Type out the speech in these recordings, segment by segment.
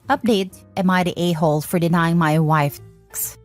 Update, am I the a-hole for denying my wife sex?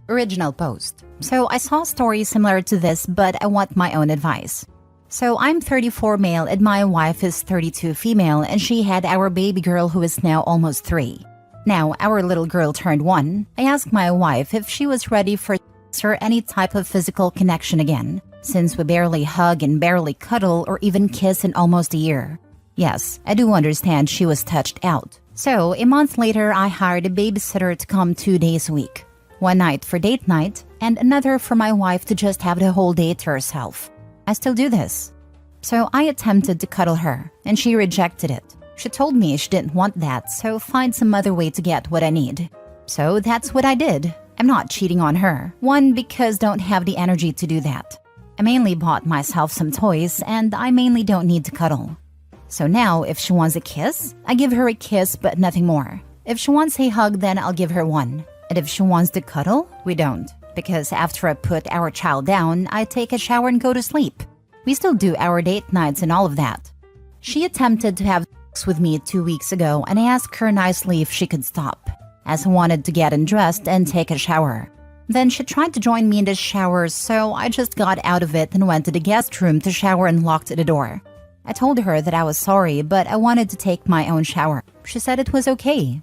Original post. So I saw a story similar to this, but I want my own advice. So I'm 34 male and my wife is 32 female, and she had our baby girl who is now almost 3. Now our little girl turned 1. I asked my wife if she was ready for sex or any type of physical connection again, since we barely hug and barely cuddle or even kiss in almost a year. Yes, I do understand she was touched out. So a month later, I hired a babysitter to come 2 days a week. One night for date night, and another for my wife to just have the whole day to herself. I still do this. So I attempted to cuddle her, and she rejected it. She told me she didn't want that, so find some other way to get what I need. So that's what I did. I'm not cheating on her. One, because don't have the energy to do that. I mainly bought myself some toys, and I mainly don't need to cuddle. So now, if she wants a kiss, I give her a kiss but nothing more. If she wants a hug, then I'll give her one. And if she wants to cuddle, we don't. Because after I put our child down, I take a shower and go to sleep. We still do our date nights and all of that. She attempted to have sex with me 2 weeks ago, and I asked her nicely if she could stop, as I wanted to get undressed and take a shower. Then she tried to join me in the shower, so I just got out of it and went to the guest room to shower and locked the door. I told her that I was sorry, but I wanted to take my own shower. She said it was okay.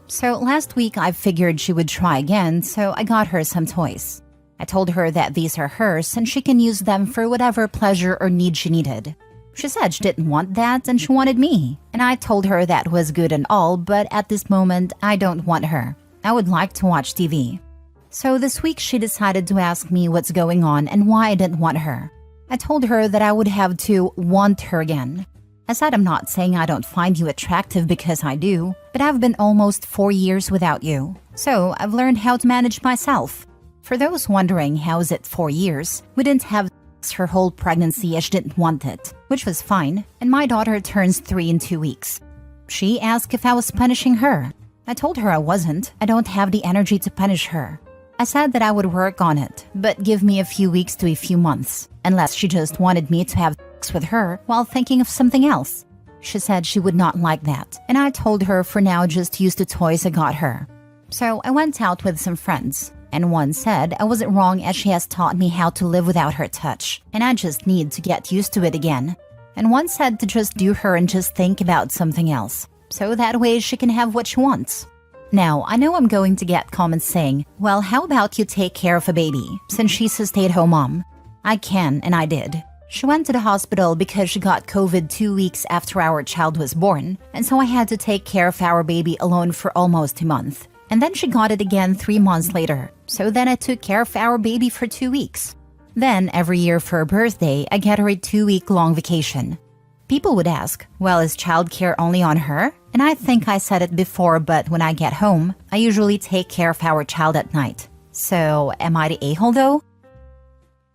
So last week I figured she would try again, so I got her some toys. I told her that these are hers and she can use them for whatever pleasure or need she needed. She said she didn't want that and she wanted me. And I told her that was good and all, but at this moment I don't want her. I would like to watch TV. So this week she decided to ask me what's going on and why I didn't want her. I told her that I would have to want her again. I said I'm not saying I don't find you attractive because I do, but I've been almost 4 years without you. So I've learned how to manage myself. For those wondering how is it 4 years, we didn't have sex her whole pregnancy as she didn't want it, which was fine, and my daughter turns 3 in 2 weeks. She asked if I was punishing her. I told her I wasn't. I don't have the energy to punish her. I said that I would work on it, but give me a few weeks to a few months, unless she just wanted me to have sex with her while thinking of something else. She said she would not like that, and I told her for now just use the toys I got her. So I went out with some friends, and one said I wasn't wrong as she has taught me how to live without her touch, and I just need to get used to it again. And one said to just do her and just think about something else, so that way she can have what she wants. Now, I know I'm going to get comments saying, well, how about you take care of a baby, since she's a stay-at-home mom? I can, and I did. She went to the hospital because she got COVID 2 weeks after our child was born, and so I had to take care of our baby alone for almost a month. And then she got it again 3 months later, so then I took care of our baby for 2 weeks. Then, every year for her birthday, I get her a 2-week-long vacation. People would ask, well, is childcare only on her? And I think I said it before, but when I get home, I usually take care of our child at night. So, am I the a-hole though?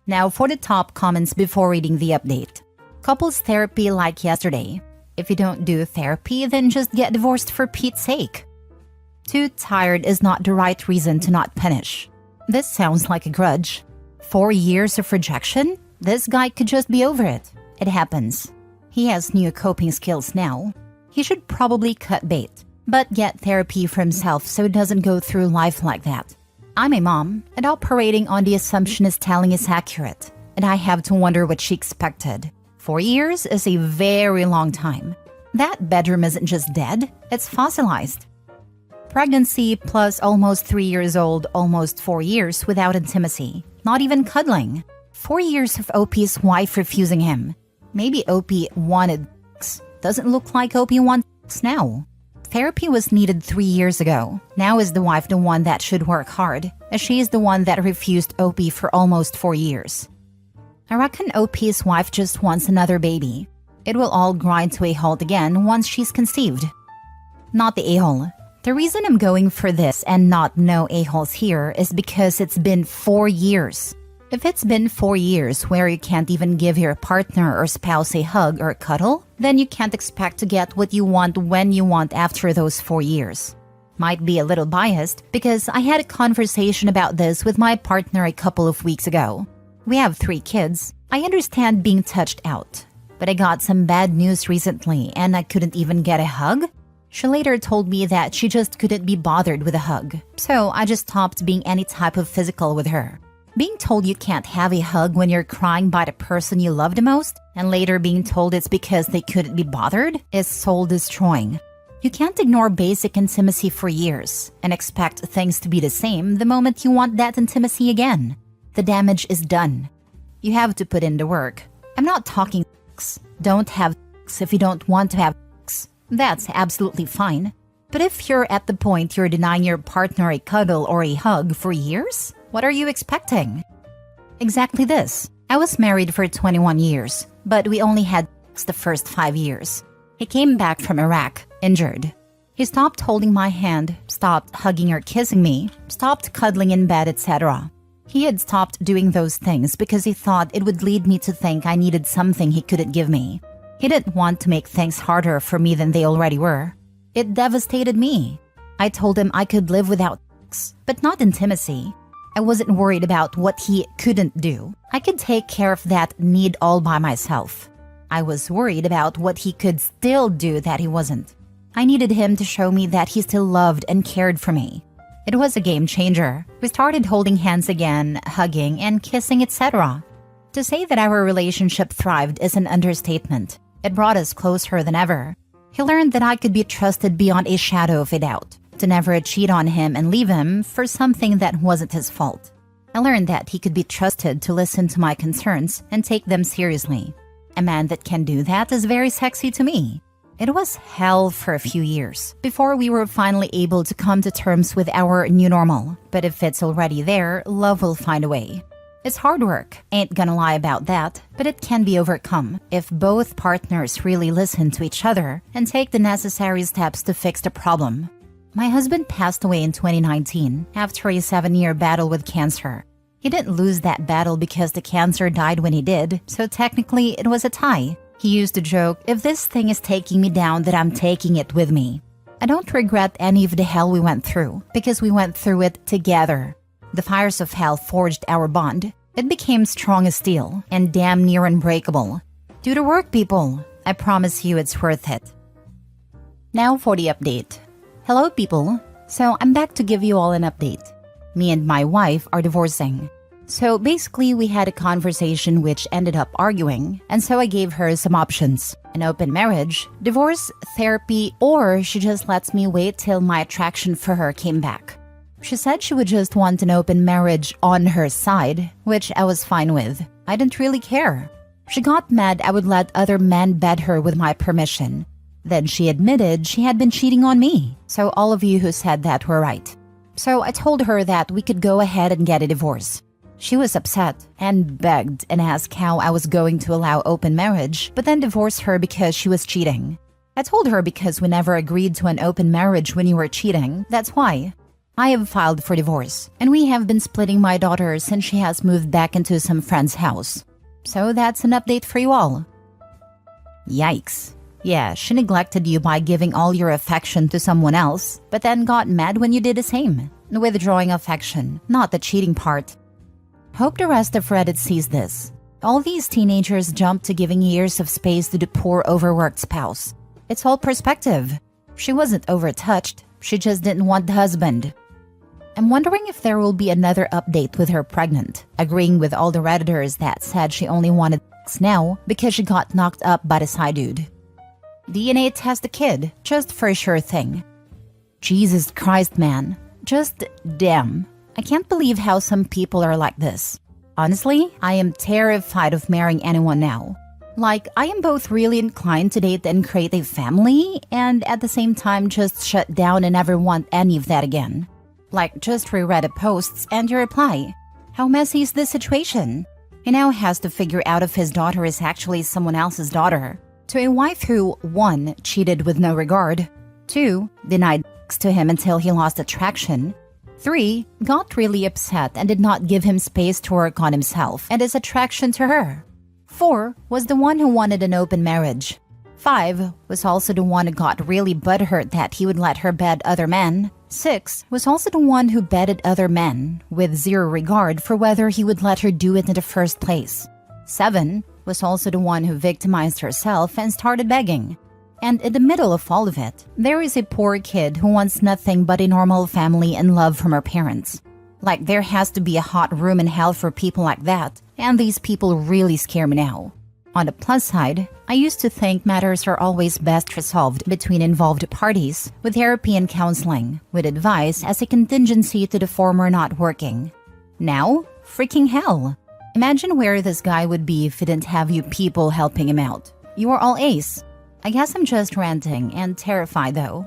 Now for the top comments before reading the update. Couples therapy like yesterday. If you don't do therapy, then just get divorced for Pete's sake. Too tired is not the right reason to not punish. This sounds like a grudge. 4 years of rejection? This guy could just be over it. It happens. He has new coping skills now. He should probably cut bait, but get therapy for himself so he doesn't go through life like that. I'm a mom, and operating on the assumption is telling is accurate, and I have to wonder what she expected. 4 years is a very long time. That bedroom isn't just dead, it's fossilized. Pregnancy plus almost 3 years old, almost 4 years without intimacy, not even cuddling. 4 years of OP's wife refusing him. Maybe OP wanted sex. Doesn't look like OP wants sex now. Therapy was needed 3 years ago. Now is the wife the one that should work hard, as she is the one that refused OP for almost 4 years. I reckon OP's wife just wants another baby. It will all grind to a halt again once she's conceived. Not the a-hole. The reason I'm going for this and not no a-holes here is because it's been 4 years. If it's been 4 years where you can't even give your partner or spouse a hug or a cuddle, then you can't expect to get what you want when you want after those 4 years. Might be a little biased because I had a conversation about this with my partner a couple of weeks ago. We have 3 kids. I understand being touched out, but I got some bad news recently and I couldn't even get a hug. She later told me that she just couldn't be bothered with a hug, so I just stopped being any type of physical with her. Being told you can't have a hug when you're crying by the person you love the most, and later being told it's because they couldn't be bothered, is soul-destroying. You can't ignore basic intimacy for years and expect things to be the same the moment you want that intimacy again. The damage is done. You have to put in the work. I'm not talking sex. Don't have sex if you don't want to have sex. That's absolutely fine. But if you're at the point you're denying your partner a cuddle or a hug for years, what are you expecting? Exactly this. I was married for 21 years, but we only had sex the first 5 years. He came back from Iraq, injured. He stopped holding my hand, stopped hugging or kissing me, stopped cuddling in bed, etc. He had stopped doing those things because he thought it would lead me to think I needed something he couldn't give me. He didn't want to make things harder for me than they already were. It devastated me. I told him I could live without sex, but not intimacy. I wasn't worried about what he couldn't do. I could take care of that need all by myself. I was worried about what he could still do that he wasn't. I needed him to show me that he still loved and cared for me. It was a game changer. We started holding hands again, hugging and kissing, etc. To say that our relationship thrived is an understatement. It brought us closer than ever. He learned that I could be trusted beyond a shadow of a doubt, to never cheat on him and leave him for something that wasn't his fault. I learned that he could be trusted to listen to my concerns and take them seriously. A man that can do that is very sexy to me. It was hell for a few years before we were finally able to come to terms with our new normal. But if it's already there, love will find a way. It's hard work, ain't gonna lie about that, but it can be overcome if both partners really listen to each other and take the necessary steps to fix the problem. My husband passed away in 2019 after a 7-year battle with cancer. He didn't lose that battle because the cancer died when he did, so technically it was a tie. He used to joke, if this thing is taking me down, then I'm taking it with me. I don't regret any of the hell we went through, because we went through it together. The fires of hell forged our bond. It became strong as steel and damn near unbreakable. Do the work, people. I promise you it's worth it. Now for the update. Hello, people. So I'm back to give you all an update. Me and my wife are divorcing. So basically, we had a conversation which ended up arguing, and so I gave her some options. An open marriage, divorce, therapy, or she just lets me wait till my attraction for her came back. She said she would just want an open marriage on her side, which I was fine with. I didn't really care. She got mad I would let other men bed her with my permission. Then she admitted she had been cheating on me, so all of you who said that were right. So I told her that we could go ahead and get a divorce. She was upset and begged and asked how I was going to allow open marriage, but then divorce her because she was cheating. I told her because we never agreed to an open marriage when you were cheating, that's why. I have filed for divorce, and we have been splitting my daughter since she has moved back into some friend's house. So that's an update for you all. Yikes. Yeah, she neglected you by giving all your affection to someone else, but then got mad when you did the same. Withdrawing affection, not the cheating part. Hope the rest of Reddit sees this. All these teenagers jump to giving years of space to the poor overworked spouse. It's all perspective. She wasn't overtouched, she just didn't want the husband. I'm wondering if there will be another update with her pregnant, agreeing with all the Redditors that said she only wanted sex now because she got knocked up by the side dude. DNA test the kid, just for a sure thing. Jesus Christ, man. Just damn. I can't believe how some people are like this. Honestly, I am terrified of marrying anyone now. Like, I am both really inclined to date and create a family, and at the same time just shut down and never want any of that again. Like, just reread the posts and you reply. How messy is this situation? He now has to figure out if his daughter is actually someone else's daughter. To a wife who, 1, cheated with no regard, 2, denied sex to him until he lost attraction, 3, got really upset and did not give him space to work on himself and his attraction to her. 4, was the one who wanted an open marriage. 5, was also the one who got really butthurt that he would let her bed other men. 6, was also the one who bedded other men, with zero regard for whether he would let her do it in the first place. 7, was also the one who victimized herself and started begging. And in the middle of all of it, there is a poor kid who wants nothing but a normal family and love from her parents. Like there has to be a hot room in hell for people like that, and these people really scare me now. On the plus side, I used to think matters are always best resolved between involved parties, with therapy and counseling, with advice as a contingency to the former not working. Now, freaking hell. Imagine where this guy would be if he didn't have you people helping him out. You are all ace. I guess I'm just ranting and terrified though.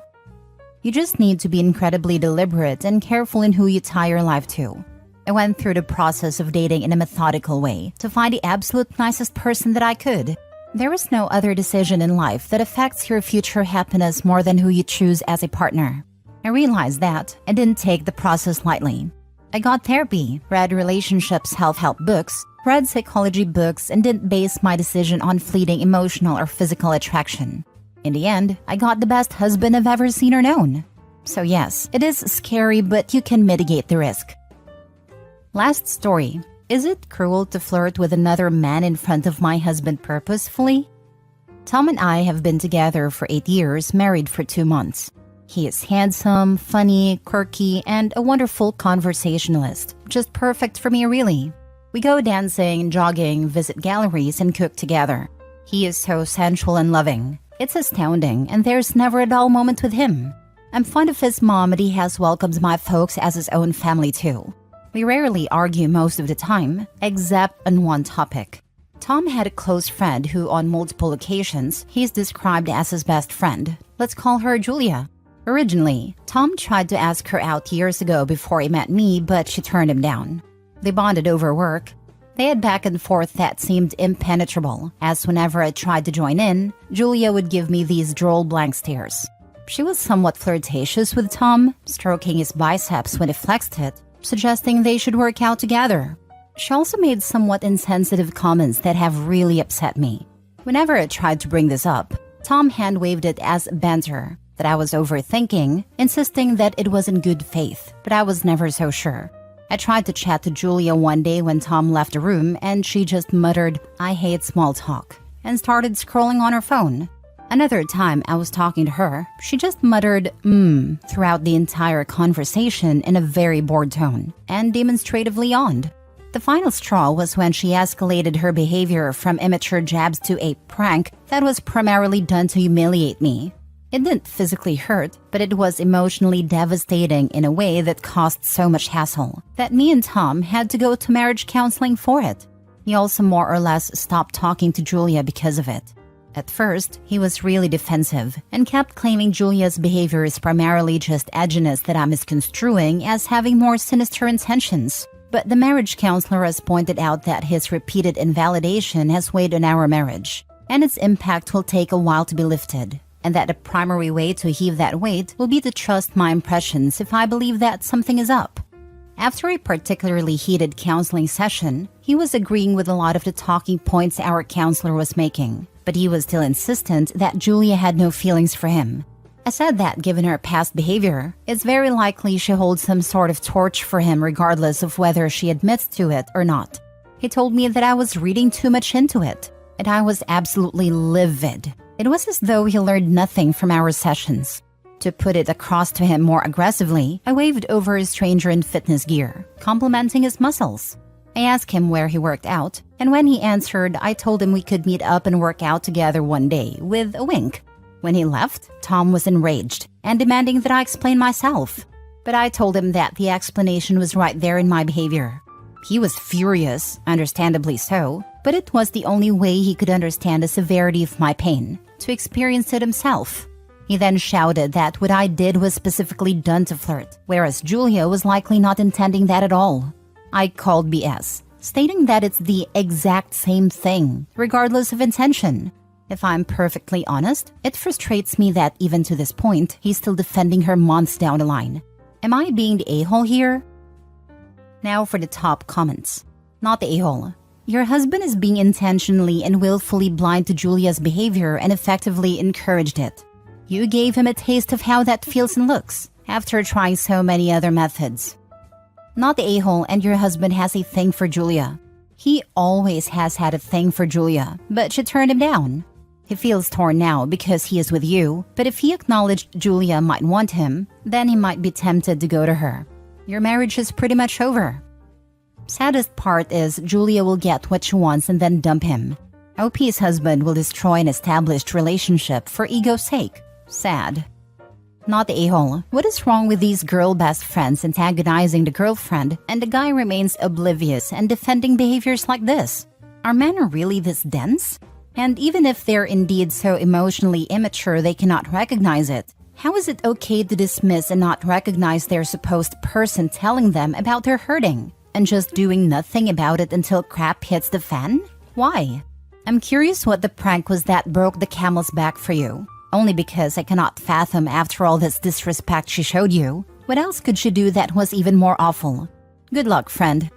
You just need to be incredibly deliberate and careful in who you tie your life to. I went through the process of dating in a methodical way to find the absolute nicest person that I could. There is no other decision in life that affects your future happiness more than who you choose as a partner. I realized that and didn't take the process lightly. I got therapy, read relationships self-help books, read psychology books, and didn't base my decision on fleeting emotional or physical attraction. In the end, I got the best husband I've ever seen or known. So yes, it is scary, but you can mitigate the risk. Last story. Is it cruel to flirt with another man in front of my husband purposefully? Tom and I have been together for 8 years, married for 2 months. He is handsome, funny, quirky, and a wonderful conversationalist. Just perfect for me, really. We go dancing, jogging, visit galleries, and cook together. He is so sensual and loving. It's astounding, and there's never a dull moment with him. I'm fond of his mom, and he has welcomed my folks as his own family too. We rarely argue most of the time, except on one topic. Tom had a close friend who, on multiple occasions, he's described as his best friend. Let's call her Julia. Originally, Tom tried to ask her out years ago before he met me, but she turned him down. They bonded over work. They had back and forth that seemed impenetrable, as whenever I tried to join in, Julia would give me these droll blank stares. She was somewhat flirtatious with Tom, stroking his biceps when he flexed it, suggesting they should work out together. She also made somewhat insensitive comments that have really upset me. Whenever I tried to bring this up, Tom hand-waved it as banter, that I was overthinking, insisting that it was in good faith, but I was never so sure. I tried to chat to Julia one day when Tom left the room, and she just muttered, "I hate small talk," and started scrolling on her phone. Another time I was talking to her, she just muttered, throughout the entire conversation in a very bored tone, and demonstratively yawned. The final straw was when she escalated her behavior from immature jabs to a prank that was primarily done to humiliate me. It didn't physically hurt, but it was emotionally devastating in a way that caused so much hassle that me and Tom had to go to marriage counseling for it. He also more or less stopped talking to Julia because of it. At first, he was really defensive and kept claiming Julia's behavior is primarily just edginess that I'm misconstruing as having more sinister intentions. But the marriage counselor has pointed out that his repeated invalidation has weighed on our marriage, and its impact will take a while to be lifted, and that the primary way to heave that weight will be to trust my impressions if I believe that something is up. After a particularly heated counseling session, he was agreeing with a lot of the talking points our counselor was making, but he was still insistent that Julia had no feelings for him. I said that given her past behavior, it's very likely she holds some sort of torch for him regardless of whether she admits to it or not. He told me that I was reading too much into it, and I was absolutely livid. It was as though he learned nothing from our sessions. To put it across to him more aggressively, I waved over a stranger in fitness gear, complimenting his muscles. I asked him where he worked out, and when he answered, I told him we could meet up and work out together one day, with a wink. When he left, Tom was enraged and demanding that I explain myself. But I told him that the explanation was right there in my behavior. He was furious, understandably so, but it was the only way he could understand the severity of my pain, to experience it himself. He then shouted that what I did was specifically done to flirt, whereas Julia was likely not intending that at all. I called BS, stating that it's the exact same thing, regardless of intention. If I'm perfectly honest, it frustrates me that even to this point, he's still defending her months down the line. Am I being the a-hole here? Now for the top comments. Not the a-hole. Your husband is being intentionally and willfully blind to Julia's behavior and effectively encouraged it. You gave him a taste of how that feels and looks, after trying so many other methods. Not the a-hole, and your husband has a thing for Julia. He always has had a thing for Julia, but she turned him down. He feels torn now because he is with you, but if he acknowledged Julia might want him, then he might be tempted to go to her. Your marriage is pretty much over. Saddest part is Julia will get what she wants and then dump him. OP's husband will destroy an established relationship for ego's sake. Sad. Not the a-hole. What is wrong with these girl best friends antagonizing the girlfriend and the guy remains oblivious and defending behaviors like this? Are men really this dense? And even if they're indeed so emotionally immature they cannot recognize it, how is it okay to dismiss and not recognize their supposed person telling them about their hurting and just doing nothing about it until crap hits the fan? Why? I'm curious what the prank was that broke the camel's back for you. Only because I cannot fathom after all this disrespect she showed you. What else could she do that was even more awful? Good luck, friend.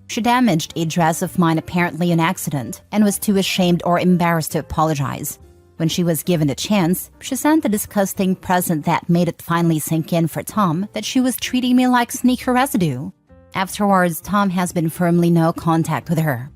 She damaged a dress of mine apparently an accident and was too ashamed or embarrassed to apologize. When she was given a chance, she sent a disgusting present that made it finally sink in for Tom that she was treating me like sneaker residue. Afterwards, Tom has been firmly no contact with her.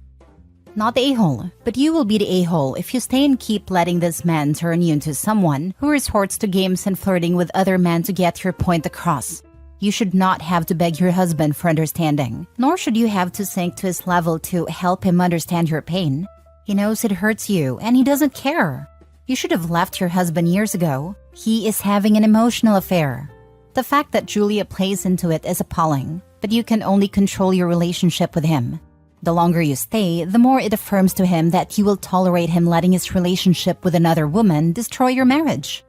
Not the a-hole, but you will be the a-hole if you stay and keep letting this man turn you into someone who resorts to games and flirting with other men to get your point across. You should not have to beg your husband for understanding, nor should you have to sink to his level to help him understand your pain. He knows it hurts you, and he doesn't care. You should have left your husband years ago. He is having an emotional affair. The fact that Julia plays into it is appalling, but you can only control your relationship with him. The longer you stay, the more it affirms to him that you will tolerate him letting his relationship with another woman destroy your marriage.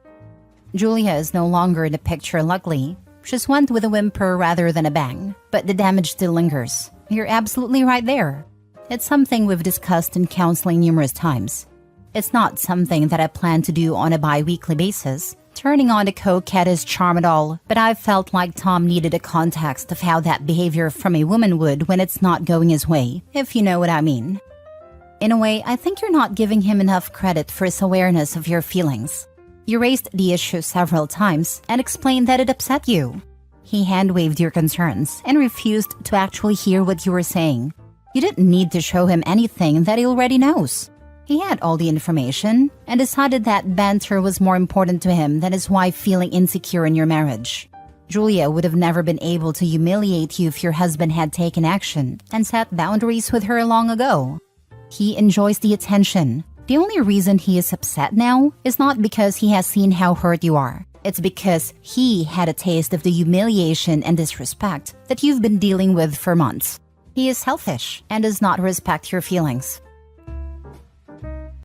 Julia is no longer in the picture, luckily. She's went with a whimper rather than a bang, but the damage still lingers. You're absolutely right there. It's something we've discussed in counseling numerous times. It's not something that I plan to do on a bi-weekly basis. Turning on the coquette is charm at all, but I felt like Tom needed a context of how that behavior from a woman would when it's not going his way, if you know what I mean. In a way, I think you're not giving him enough credit for his awareness of your feelings. You raised the issue several times and explained that it upset you. He hand-waved your concerns and refused to actually hear what you were saying. You didn't need to show him anything that he already knows. He had all the information and decided that banter was more important to him than his wife feeling insecure in your marriage. Julia would have never been able to humiliate you if your husband had taken action and set boundaries with her long ago. He enjoys the attention. The only reason he is upset now is not because he has seen how hurt you are. It's because he had a taste of the humiliation and disrespect that you've been dealing with for months. He is selfish and does not respect your feelings.